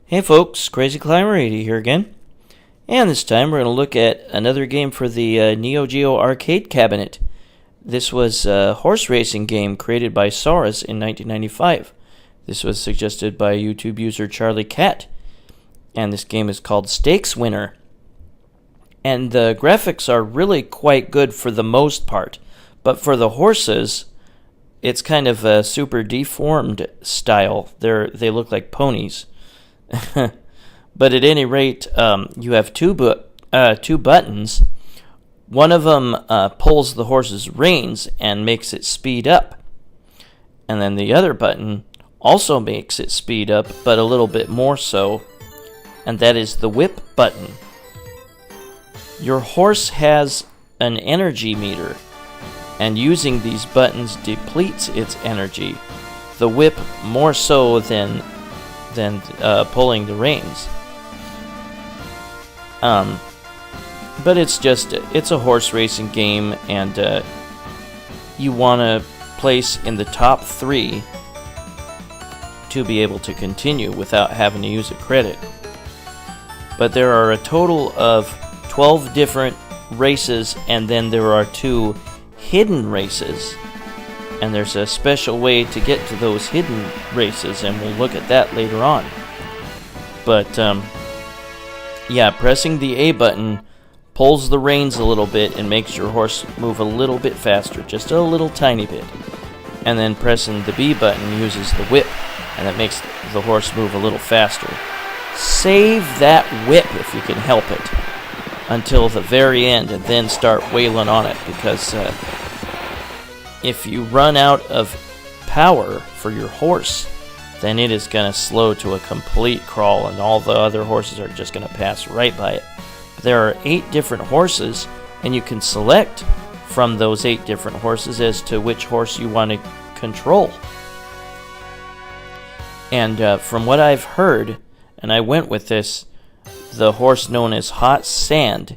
Hey folks, Crazy Climber 80 here again. And this time we're going to look at another game for the NEO GEO arcade cabinet. This was a horse racing game created by Saurus in 1995. This was suggested by YouTube user Charlie Cat. And this game is called Stakes Winner. And the graphics are really quite good for the most part. But for the horses, it's kind of a super deformed style. They look like ponies. But at any rate, you have two buttons. One of them pulls the horse's reins and makes it speed up. And then the other button also makes it speed up, but a little bit more so. And that is the whip button. Your horse has an energy meter, and using these buttons depletes its energy. The whip more so than pulling the reins. But it's a horse racing game, and you want to place in the top 3 to be able to continue without having to use a credit. But there are a total of 12 different races, and then there are 2 hidden races. And there's a special way to get to those hidden races, and we'll look at that later on. But, yeah, pressing the A button pulls the reins a little bit and makes your horse move a little bit faster, just a little tiny bit. And then pressing the B button uses the whip, and that makes the horse move a little faster. Save that whip if you can help it until the very end, and then start wailing on it, because if you run out of power for your horse, then it is going to slow to a complete crawl, and all the other horses are just going to pass right by it. There are 8 different horses, and you can select from those 8 different horses as to which horse you want to control. And from what I've heard, and I went with this, the horse known as Hot Sand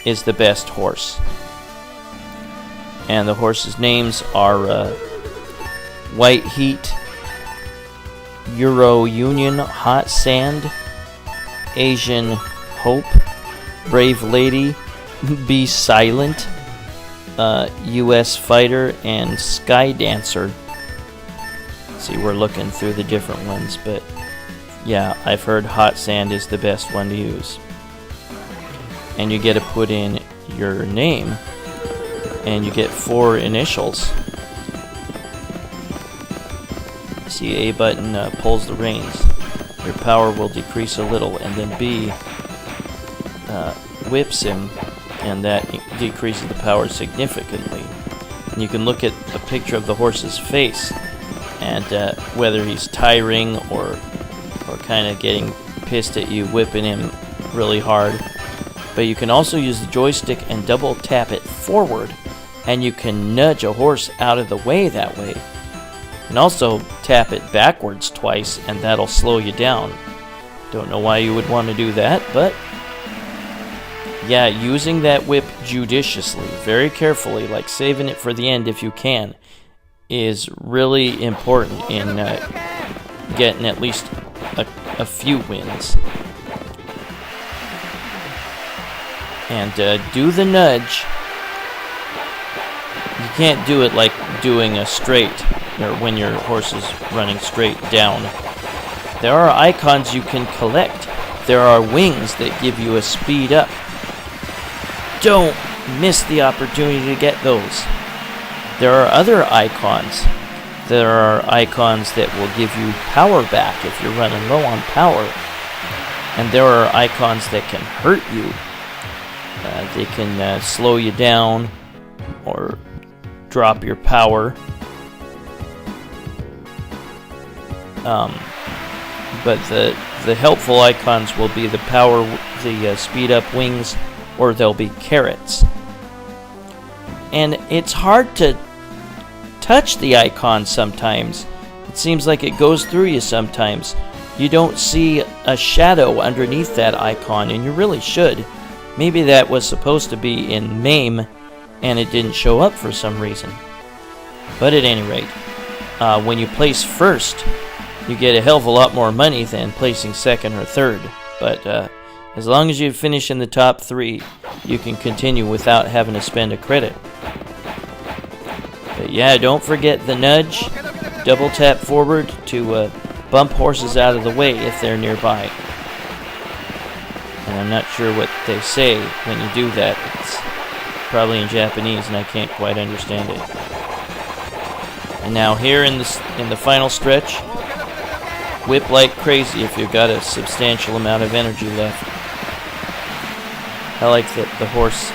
is the best horse. And the horses' names are White Heat, Euro Union, Hot Sand, Asian Hope, Brave Lady, Be Silent, US Fighter, and Sky Dancer. See, we're looking through the different ones, but yeah, I've heard Hot Sand is the best one to use. And you get to put in your name, and you get 4 initials. See, A button pulls the reins. Your power will decrease a little, and then B whips him, and that decreases the power significantly. And you can look at a picture of the horse's face, and whether he's tiring or kind of getting pissed at you, whipping him really hard. But you can also use the joystick and double tap it forward, and you can nudge a horse out of the way that way. And also tap it backwards twice, and that'll slow you down. Don't know why you would want to do that, but yeah, using that whip judiciously, very carefully, like saving it for the end if you can, is really important in getting at least a few wins. And do the nudge. You can't do it like doing a straight, or when your horse is running straight down. There are icons you can collect. There are wings that give you a speed up. Don't miss the opportunity to get those. There are other icons. There are icons that will give you power back if you're running low on power. And there are icons that can hurt you. They can slow you down or drop your power. But the helpful icons will be the power, the speed up wings, or they'll be carrots. And it's hard to touch the icon sometimes. It seems like it goes through you sometimes. You don't see a shadow underneath that icon, and you really should. Maybe that was supposed to be in MAME, and it didn't show up for some reason. But at any rate, when you place first, you get a hell of a lot more money than placing second or third. But as long as you finish in the top 3, you can continue without having to spend a credit. But yeah, don't forget the nudge. Double tap forward to bump horses out of the way if they're nearby. And I'm not sure what they say when you do that. It's probably in Japanese and I can't quite understand it. And now here in the final stretch, whip like crazy if you've got a substantial amount of energy left. I like that the horse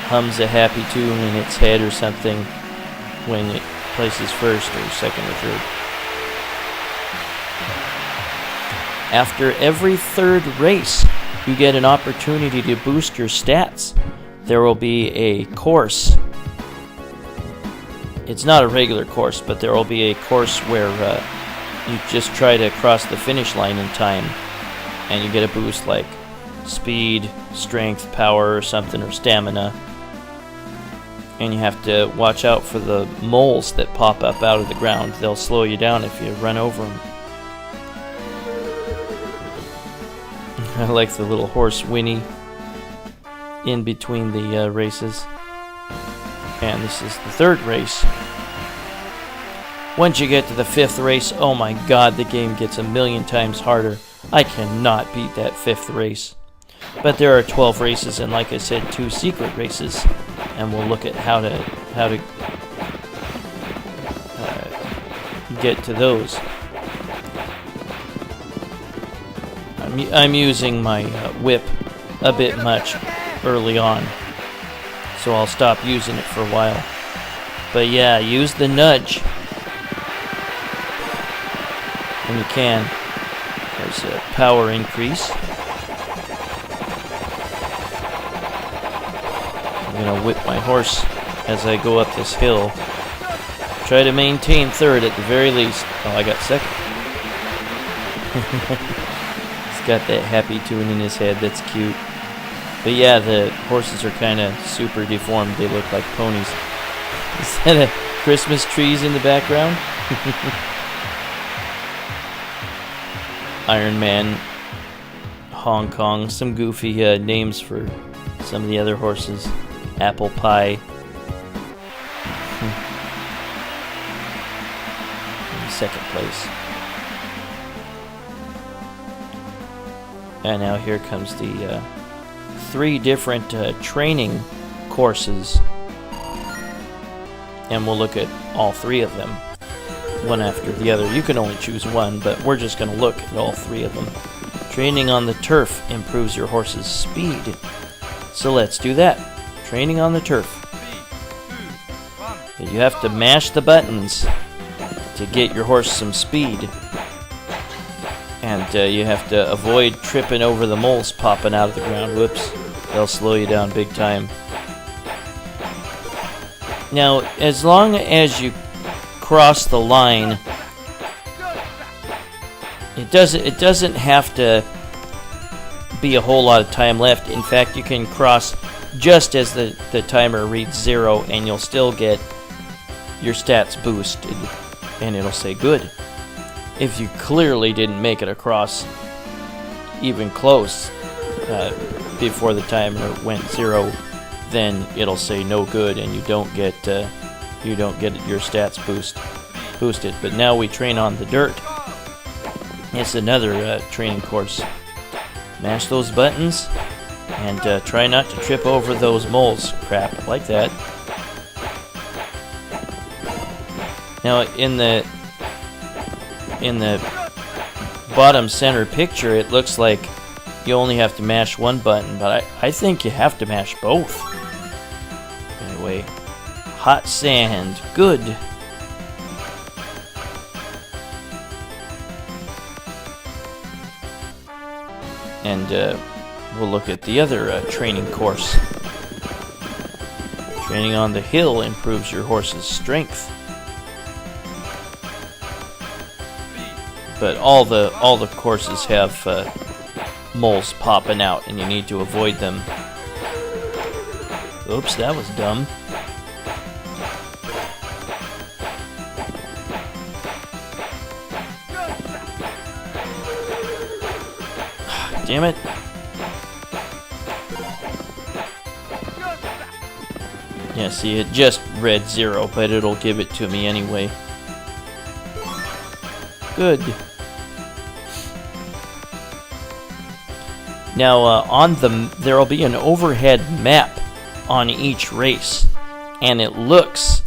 hums a happy tune in its head or something when it places first or second or third. After every third race, you get an opportunity to boost your stats. There will be a course. It's not a regular course, but there will be a course where you just try to cross the finish line in time, and you get a boost like speed, strength, power, or something, or stamina. And you have to watch out for the moles that pop up out of the ground. They'll slow you down if you run over them. I like the little horse whinny in between the races. And this is the third race. Once you get to the 5th race, oh my god, the game gets a million times harder. I cannot beat that 5th race. But there are 12 races and, like I said, 2 secret races. And we'll look at how to get to those. I'm using my whip a bit much early on, so I'll stop using it for a while. But yeah, use the nudge when you can. There's a power increase. I'm gonna whip my horse as I go up this hill. Try to maintain third at the very least. Oh, I got second. He's got that happy tune in his head. That's cute. But yeah, the horses are kind of super deformed. They look like ponies. Is that a Christmas trees in the background? Iron Man, Hong Kong, some goofy names for some of the other horses. Apple Pie. Second place. And now here comes the 3 different training courses. And we'll look at all 3 of them, one after the other. You can only choose one, but we're just going to look at all 3 of them. Training on the turf improves your horse's speed. So let's do that. Training on the turf. You have to mash the buttons to get your horse some speed. And you have to avoid tripping over the moles popping out of the ground. Whoops. They'll slow you down big time. Now, as long as you cross the line, it doesn't have to be a whole lot of time left. In fact, you can cross just as the timer reads 0, and you'll still get your stats boosted, and it'll say good. If you clearly didn't make it across even close before the timer went 0, then it'll say no good, and you don't get your stats boosted. But now we train on the dirt. It's another training course. Mash those buttons and try not to trip over those moles. Crap, like that. Now in the bottom center picture, it looks like you only have to mash one button, but I think you have to mash both. Anyway, hot sand, good. And we'll look at the other training course. Training on the hill improves your horse's strength. But all the courses have moles popping out, and you need to avoid them. Oops, that was dumb. Damn it. Yeah, see, it just read 0, but it'll give it to me anyway. Good. Now, there'll be an overhead map on each race, and it looks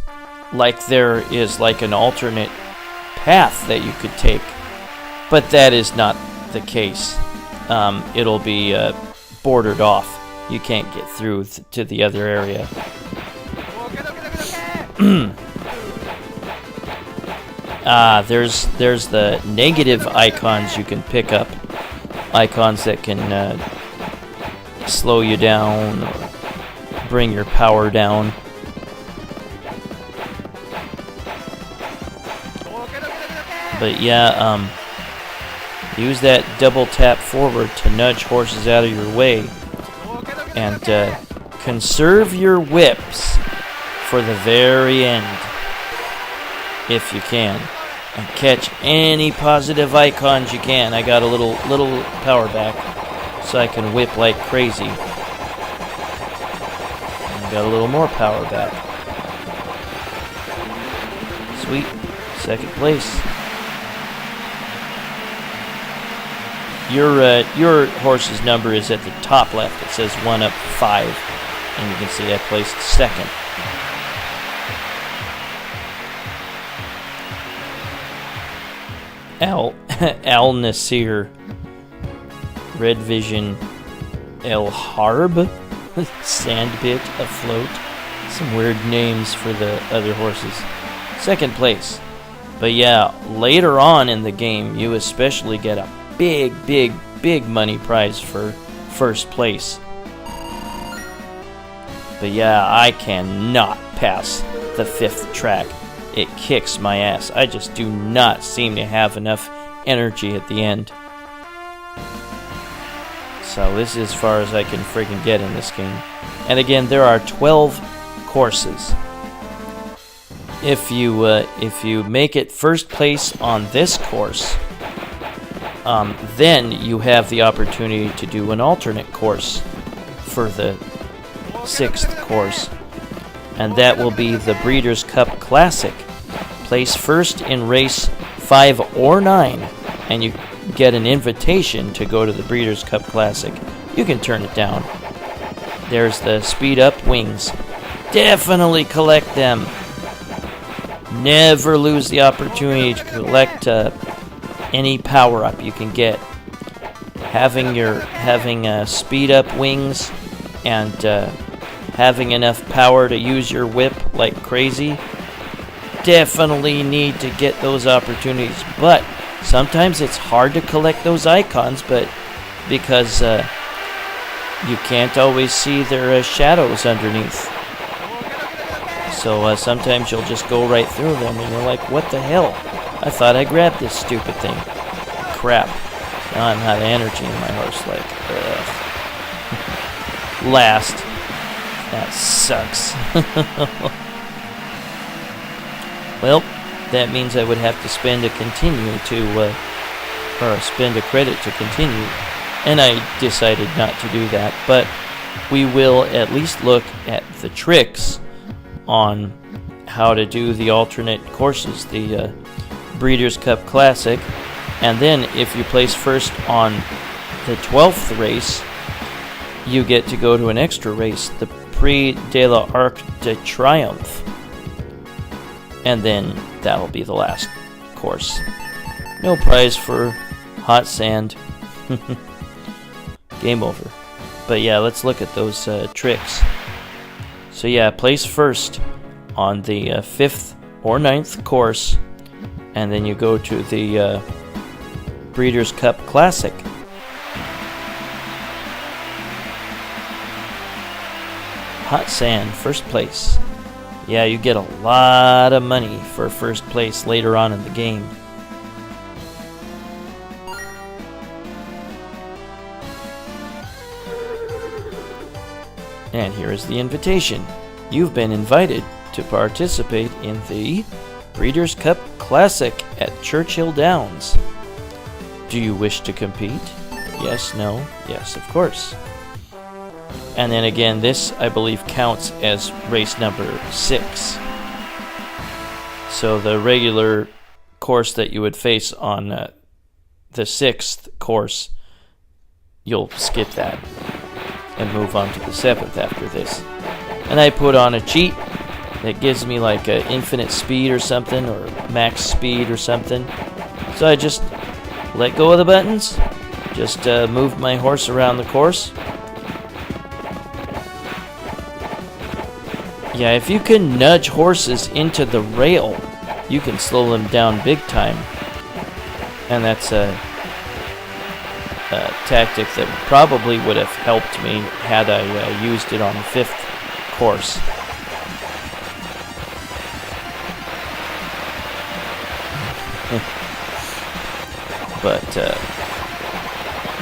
like there is like an alternate path that you could take, but that is not the case. It'll be bordered off. You can't get through to the other area. There's the negative icons you can pick up. Icons that can slow you down or bring your power down. But yeah, use that double tap forward to nudge horses out of your way. And conserve your whips for the very end, if you can. And catch any positive icons you can. I got a little power back, so I can whip like crazy. And I got a little more power back. Sweet. Second place. Your horse's number is at the top left. It says 1 up 5, and you can see I placed second. Al Nasir, Red Vision, El Harb, Sandbit Afloat. Some weird names for the other horses. Second place. But yeah, later on in the game, you especially get a big money prize for first place. But yeah, I cannot pass the 5th track. It kicks my ass. I just do not seem to have enough energy at the end. So this is as far as I can friggin' get in this game. And again, there are 12 courses. If you make it first place on this course, then you have the opportunity to do an alternate course for the 6th course, and that will be the Breeders' Cup Classic. Place first in race 5 or 9, and you get an invitation to go to the Breeders' Cup Classic. You can turn it down. There's the speed up wings. Definitely collect them. Never lose the opportunity to collect any power up you can get. Having speed up wings and having enough power to use your whip like crazy. Definitely need to get those opportunities, but sometimes it's hard to collect those icons, but because you can't always see their shadows underneath. So sometimes you'll just go right through them and you're like, what the hell? I thought I grabbed this stupid thing. Crap. Now I'm out of energy in my horse, like, ugh. Last. That sucks. Well, that means I would have to spend a spend a credit to continue, and I decided not to do that, but we will at least look at the tricks on how to do the alternate courses, the Breeders' Cup Classic, and then if you place first on the 12th race, you get to go to an extra race, the Prix de l'Arc de Triomphe. And then that'll be the last course. No prize for hot sand. Game over. But yeah, let's look at those tricks. So yeah, place first on the 5th or 9th course, and then you go to the Breeders' Cup Classic. Hot sand, first place. Yeah, you get a lot of money for first place later on in the game. And here is the invitation. You've been invited to participate in the Breeders' Cup Classic at Churchill Downs. Do you wish to compete? Yes, no, yes, of course. And then again, this, I believe, counts as race number 6. So the regular course that you would face on the 6th course, you'll skip that and move on to the 7th after this. And I put on a cheat that gives me like infinite speed or something, or max speed or something. So I just let go of the buttons, just move my horse around the course. Yeah, if you can nudge horses into the rail, you can slow them down big time. And that's a tactic that probably would have helped me had I used it on the 5th course. But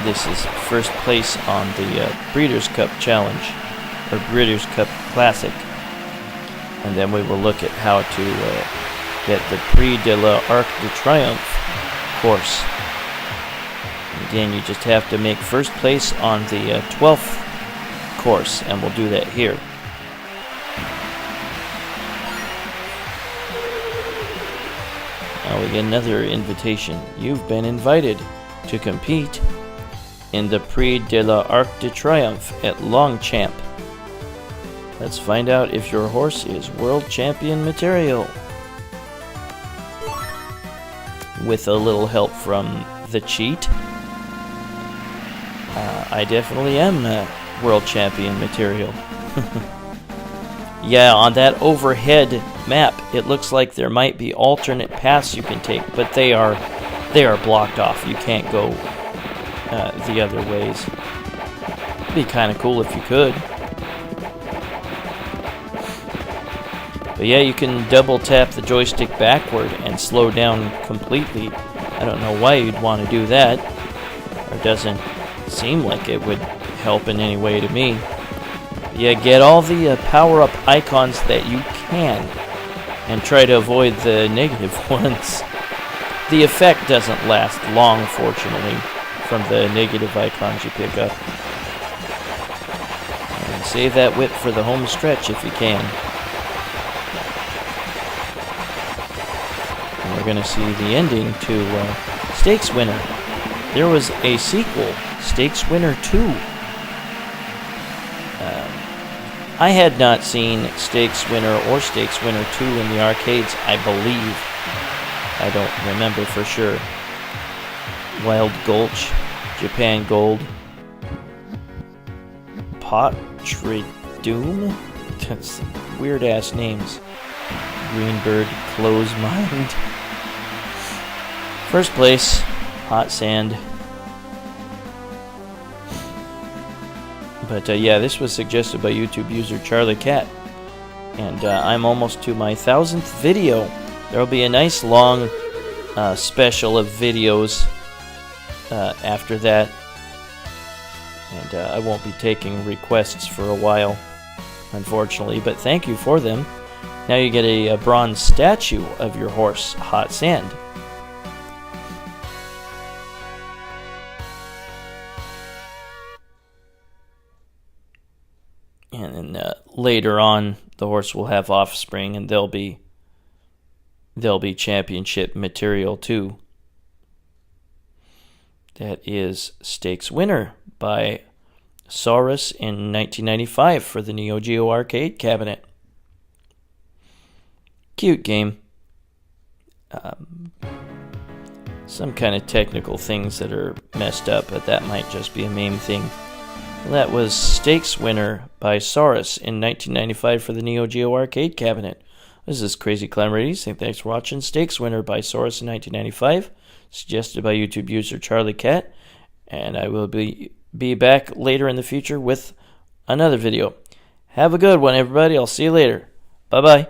this is first place on the Breeders' Cup Challenge, or Breeders' Cup Classic. And then we will look at how to get the Prix de l'Arc de Triomphe course. Again, you just have to make first place on the 12th course, and we'll do that here. Now we get another invitation. You've been invited to compete in the Prix de l'Arc de Triomphe at Longchamp. Let's find out if your horse is world champion material. With a little help from the cheat, I definitely am world champion material. Yeah, on that overhead map, it looks like there might be alternate paths you can take, but they are blocked off. You can't go the other ways. It'd be kind of cool if you could. But yeah, you can double tap the joystick backward and slow down completely. I don't know why you'd want to do that. Or it doesn't seem like it would help in any way to me. But yeah, get all the power-up icons that you can and try to avoid the negative ones. The effect doesn't last long, fortunately, from the negative icons you pick up. And save that whip for the home stretch if you can. We're going to see the ending to Stakes Winner. There was a sequel, Stakes Winner 2. I had not seen Stakes Winner or Stakes Winner 2 in the arcades, I believe. I don't remember for sure. Wild Gulch, Japan Gold, Doom? That's weird-ass names. Greenbird, Close Mind. First place, Hot Sand. But yeah, this was suggested by YouTube user Charlie Cat. And I'm almost to my 1000th video. There will be a nice long special of videos after that. And I won't be taking requests for a while, unfortunately. But thank you for them. Now you get a bronze statue of your horse, Hot Sand. And then later on, the horse will have offspring, and they'll be championship material too. That is Stakes Winner by Saurus in 1995 for the NEO GEO arcade cabinet. Cute game. Some kind of technical things that are messed up, but that might just be a MAME thing. That was Stakes Winner by Saurus in 1995 for the NEO GEO arcade cabinet. This is Crazy Clown Radio saying thanks for watching. Stakes Winner by Saurus in 1995, suggested by YouTube user Charlie Cat, and I will be back later in the future with another video. Have a good one, everybody. I'll see you later. Bye-bye.